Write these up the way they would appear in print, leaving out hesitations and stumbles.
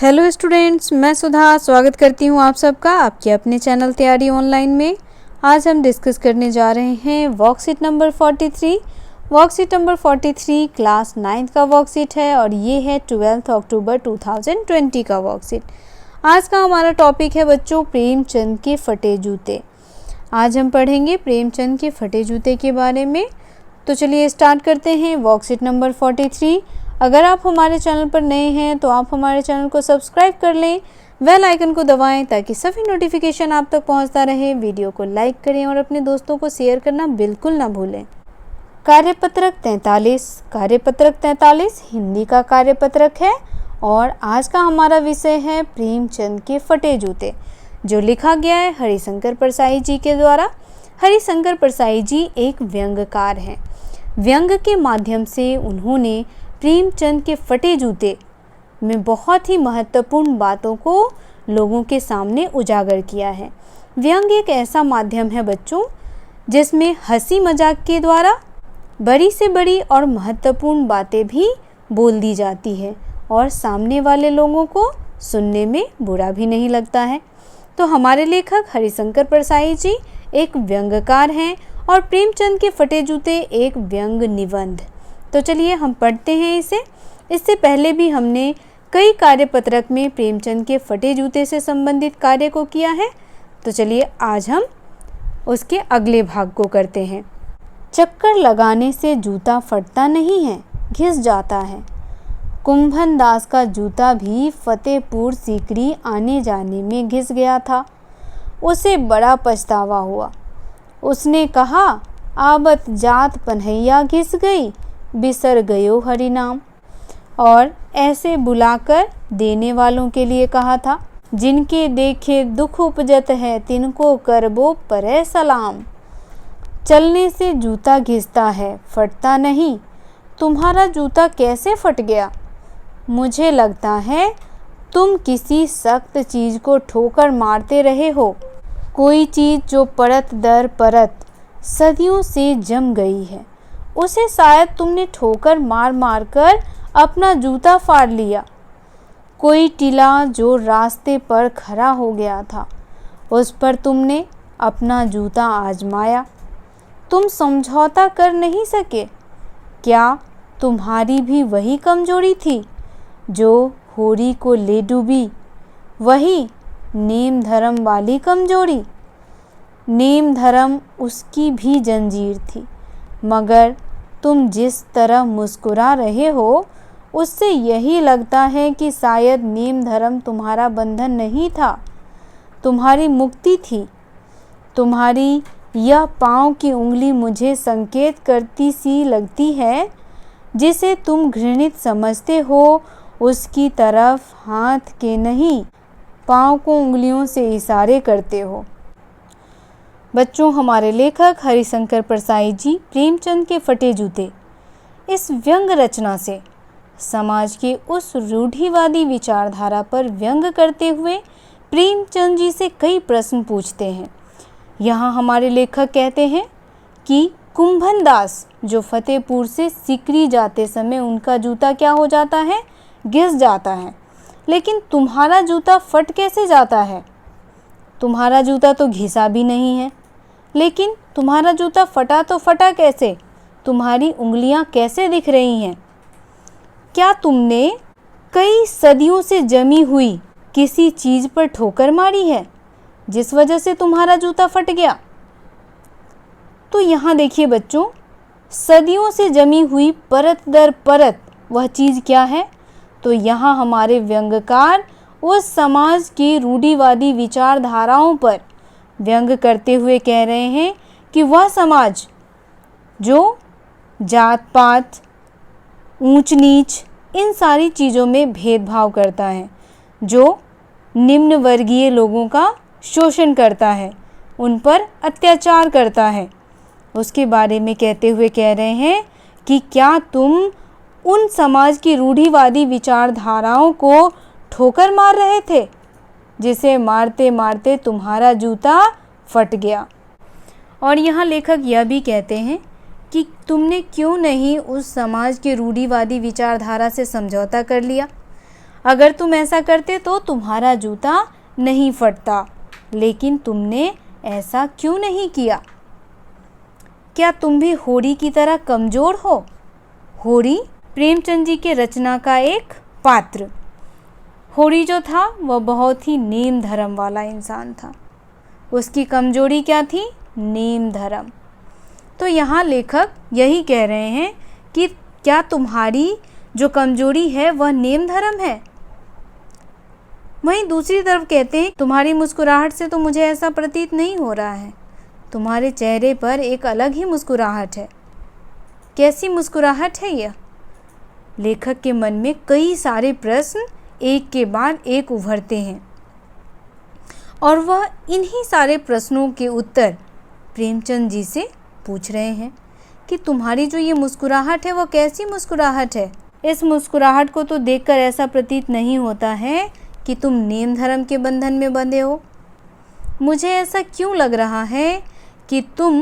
Hello students, मैं सुधा स्वागत करती हूँ आप सबका आपके अपने चैनल तैयारी ऑनलाइन में। आज हम डिस्कस करने जा रहे हैं worksheet number 43। Worksheet number 43 class 9th का वर्कशीट है और ये है 12 अक्टूबर 2020 का वर्कशीट। आज का हमारा टॉपिक है बच्चों प्रेमचंद के फटे जूते। आज हम पढ़ेंगे प्रेमचंद के फटे जूते के बारे में। तो चलिए स्टार्ट करते हैं वर्कशीट नंबर 43। अगर आप हमारे चैनल पर नए हैं तो आप हमारे चैनल को सब्सक्राइब कर लें, बेल आइकन को दबाएं ताकि सभी नोटिफिकेशन आप तक पहुंचता रहे। वीडियो को लाइक करें और अपने दोस्तों को शेयर करना बिल्कुल ना भूलें। कार्यपत्रक 43 हिंदी का कार्यपत्रक है और आज का हमारा विषय है प्रेमचंद के फटे जूते, जो लिखा गया है हरिशंकर परसाई जी के द्वारा। हरिशंकर परसाई जी एक व्यंग्यकार हैं। व्यंग्य के माध्यम से उन्होंने प्रेमचंद के फटे जूते में बहुत ही महत्वपूर्ण बातों को लोगों के सामने उजागर किया है। व्यंग्य एक ऐसा माध्यम है बच्चों जिसमें हंसी मजाक के द्वारा बड़ी से बड़ी और महत्वपूर्ण बातें भी बोल दी जाती है और सामने वाले लोगों को सुनने में बुरा भी नहीं लगता है। तो हमारे लेखक हरिशंकर परसाई जी एक व्यंग्यकार हैं और प्रेमचंद के फटे जूते एक व्यंग्य निबंध। तो चलिए हम पढ़ते हैं इसे। इससे पहले भी हमने कई कार्यपत्रक में प्रेमचंद के फटे जूते से संबंधित कार्य को किया है। तो चलिए आज हम उसके अगले भाग को करते हैं। चक्कर लगाने से जूता फटता नहीं है, घिस जाता है। कुंभन दास का जूता भी फतेहपुर सीकरी आने जाने में घिस गया था। उसे बड़ा पछतावा हुआ। उसने कहा, आबत जात पन्हैया घिस गई, बिसर गयो हरि नाम। और ऐसे बुलाकर देने वालों के लिए कहा था, जिनके देखे दुख उपजत है तिनको करबो परे सलाम। चलने से जूता घिसता है, फटता नहीं। तुम्हारा जूता कैसे फट गया? मुझे लगता है तुम किसी सख्त चीज़ को ठोकर मारते रहे हो। कोई चीज़ जो परत दर परत सदियों से जम गई है, उसे शायद तुमने ठोकर मार मार कर अपना जूता फाड़ लिया। कोई टीला जो रास्ते पर खड़ा हो गया था, उस पर तुमने अपना जूता आजमाया। तुम समझौता कर नहीं सके। क्या तुम्हारी भी वही कमजोरी थी जो होरी को ले डूबी? वही नेम धर्म वाली कमजोरी। नेम धर्म उसकी भी जंजीर थी, मगर तुम जिस तरह मुस्कुरा रहे हो उससे यही लगता है कि शायद नेम धर्म तुम्हारा बंधन नहीं था, तुम्हारी मुक्ति थी। तुम्हारी यह पाँव की उंगली मुझे संकेत करती सी लगती है। जिसे तुम घृणित समझते हो उसकी तरफ हाथ के नहीं, पाँव को उंगलियों से इशारे करते हो। बच्चों, हमारे लेखक हरिशंकर परसाई जी प्रेमचंद के फटे जूते इस व्यंग्य रचना से समाज के उस रूढ़िवादी विचारधारा पर व्यंग्य करते हुए प्रेमचंद जी से कई प्रश्न पूछते हैं। यहाँ हमारे लेखक कहते हैं कि कुंभन दास जो फतेहपुर से सीकरी जाते समय उनका जूता क्या हो जाता है? घिस जाता है। लेकिन तुम्हारा जूता फट कैसे जाता है? तुम्हारा जूता तो घिसा भी नहीं है। लेकिन तुम्हारा जूता फटा तो फटा कैसे? तुम्हारी उंगलियां कैसे दिख रही हैं? क्या तुमने कई सदियों से जमी हुई किसी चीज़ पर ठोकर मारी है जिस वजह से तुम्हारा जूता फट गया? तो यहाँ देखिए बच्चों, सदियों से जमी हुई परत दर परत वह चीज़ क्या है? तो यहाँ हमारे व्यंग्यकार उस समाज की रूढ़िवादी विचारधाराओं पर व्यंग्य करते हुए कह रहे हैं कि वह समाज जो जात पात, ऊंच नीच, इन सारी चीज़ों में भेदभाव करता है, जो निम्न वर्गीय लोगों का शोषण करता है, उन पर अत्याचार करता है, उसके बारे में कहते हुए कह रहे हैं कि क्या तुम उन समाज की रूढ़िवादी विचारधाराओं को ठोकर मार रहे थे, जिसे मारते मारते तुम्हारा जूता फट गया। और यहाँ लेखक यह भी कहते हैं कि तुमने क्यों नहीं उस समाज के रूढ़िवादी विचारधारा से समझौता कर लिया। अगर तुम ऐसा करते तो तुम्हारा जूता नहीं फटता, लेकिन तुमने ऐसा क्यों नहीं किया? क्या तुम भी होरी की तरह कमज़ोर हो? होरी प्रेमचंद जी के रचना का एक पात्र। होरी जो था वह बहुत ही नेम धर्म वाला इंसान था। उसकी कमजोरी क्या थी? नेम धर्म। तो यहाँ लेखक यही कह रहे हैं कि क्या तुम्हारी जो कमजोरी है वह नेम धर्म है? वहीं दूसरी तरफ कहते हैं तुम्हारी मुस्कुराहट से तो मुझे ऐसा प्रतीत नहीं हो रहा है। तुम्हारे चेहरे पर एक अलग ही मुस्कुराहट है। कैसी मुस्कुराहट है यह? लेखक के मन में कई सारे प्रश्न एक के बाद एक उभरते हैं और वह इन्हीं सारे प्रश्नों के उत्तर प्रेमचंद जी से पूछ रहे हैं कि तुम्हारी जो ये मुस्कुराहट है वह कैसी मुस्कुराहट है? इस मुस्कुराहट को तो देखकर ऐसा प्रतीत नहीं होता है कि तुम नेम धर्म के बंधन में बंधे हो। मुझे ऐसा क्यों लग रहा है कि तुम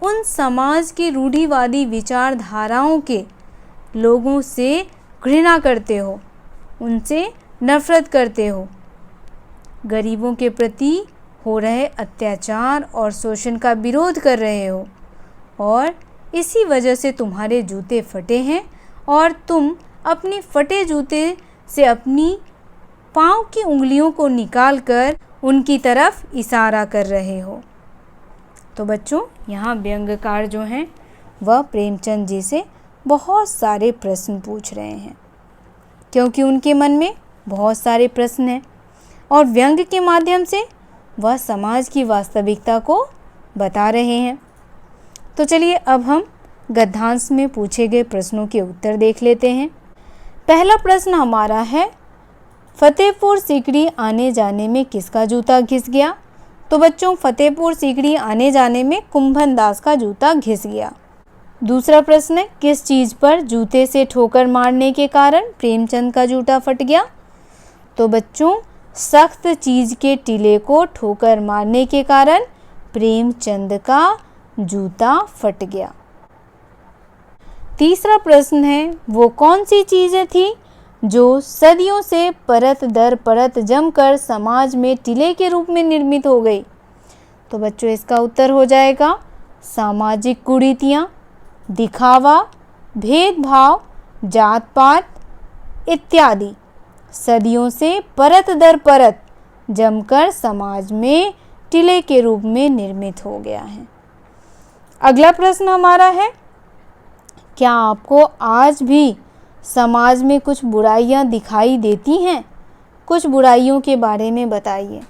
उन समाज की रूढ़िवादी विचारधाराओं के लोगों से घृणा करते हो, उनसे नफरत करते हो, गरीबों के प्रति हो रहे अत्याचार और शोषण का विरोध कर रहे हो और इसी वजह से तुम्हारे जूते फटे हैं और तुम अपने फटे जूते से अपनी पाँव की उंगलियों को निकालकर उनकी तरफ इशारा कर रहे हो। तो बच्चों, यहाँ व्यंग्यकार जो हैं वह प्रेमचंद जी से बहुत सारे प्रश्न पूछ रहे हैं, क्योंकि उनके मन में बहुत सारे प्रश्न हैं और व्यंग्य के माध्यम से वह समाज की वास्तविकता को बता रहे हैं। तो चलिए अब हम गद्यांश में पूछे गए प्रश्नों के उत्तर देख लेते हैं। पहला प्रश्न हमारा है, फतेहपुर सीकरी आने जाने में किसका जूता घिस गया? तो बच्चों, फतेहपुर सीकरी आने जाने में कुंभन दास का जूता घिस गया। दूसरा प्रश्न है, किस चीज़ पर जूते से ठोकर मारने के कारण प्रेमचंद का जूता फट गया? तो बच्चों, सख्त चीज़ के टीले को ठोकर मारने के कारण प्रेमचंद का जूता फट गया। तीसरा प्रश्न है, वो कौन सी चीज़ें थी जो सदियों से परत दर परत जमकर समाज में टीले के रूप में निर्मित हो गई? तो बच्चों, इसका उत्तर हो जाएगा सामाजिक कुरीतियाँ, दिखावा, भेदभाव, जात पात इत्यादि सदियों से परत दर परत जमकर समाज में टीले के रूप में निर्मित हो गया है। अगला प्रश्न हमारा है, क्या आपको आज भी समाज में कुछ बुराइयां दिखाई देती हैं? कुछ बुराइयों के बारे में बताइए।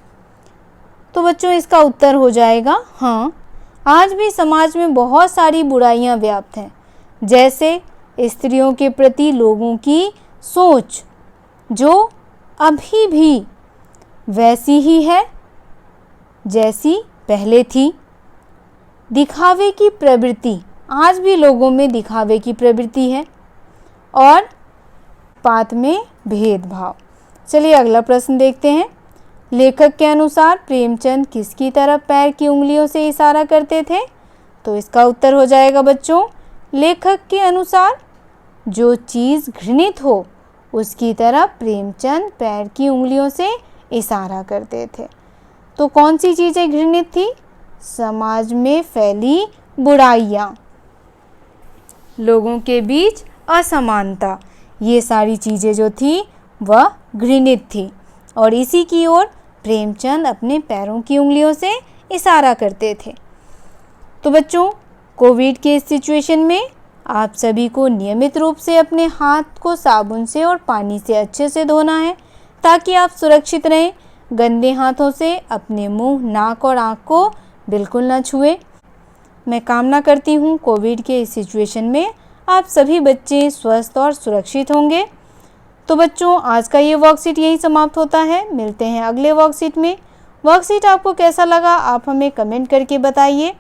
तो बच्चों, इसका उत्तर हो जाएगा हाँ, आज भी समाज में बहुत सारी बुराइयां व्याप्त हैं। जैसे स्त्रियों के प्रति लोगों की सोच जो अभी भी वैसी ही है जैसी पहले थी। दिखावे की प्रवृत्ति, आज भी लोगों में दिखावे की प्रवृत्ति है और पात में भेदभाव। चलिए अगला प्रश्न देखते हैं। लेखक के अनुसार प्रेमचंद किसकी तरफ पैर की उंगलियों से इशारा करते थे? तो इसका उत्तर हो जाएगा बच्चों, लेखक के अनुसार जो चीज़ घृणित हो उसकी तरफ प्रेमचंद पैर की उंगलियों से इशारा करते थे। तो कौन सी चीज़ें घृणित थी? समाज में फैली बुराइयाँ, लोगों के बीच असमानता, ये सारी चीज़ें जो थी वह घृणित थी और इसी की ओर प्रेमचंद अपने पैरों की उंगलियों से इशारा करते थे। तो बच्चों, कोविड के इस सिचुएशन में आप सभी को नियमित रूप से अपने हाथ को साबुन से और पानी से अच्छे से धोना है ताकि आप सुरक्षित रहें। गंदे हाथों से अपने मुंह, नाक और आँख को बिल्कुल ना छुएं। मैं कामना करती हूँ कोविड के इस सिचुएशन में आप सभी बच्चे स्वस्थ और सुरक्षित होंगे। तो बच्चों, आज का ये वर्कशीट यही समाप्त होता है। मिलते हैं अगले वर्कशीट में। वर्कशीट आपको कैसा लगा आप हमें कमेंट करके बताइए।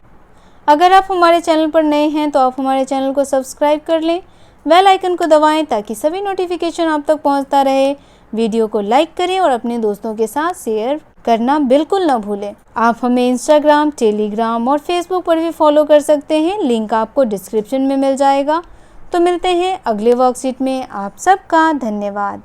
अगर आप हमारे चैनल पर नए हैं तो आप हमारे चैनल को सब्सक्राइब कर लें, बेल आइकन को दबाएं ताकि सभी नोटिफिकेशन आप तक पहुंचता रहे। वीडियो को लाइक करें और अपने दोस्तों के साथ शेयर करना बिल्कुल ना भूलें। आप हमें इंस्टाग्राम, टेलीग्राम और फेसबुक पर भी फॉलो कर सकते हैं, लिंक आपको डिस्क्रिप्शन में मिल जाएगा। तो मिलते हैं अगले वर्कशीट में। आप सबका धन्यवाद।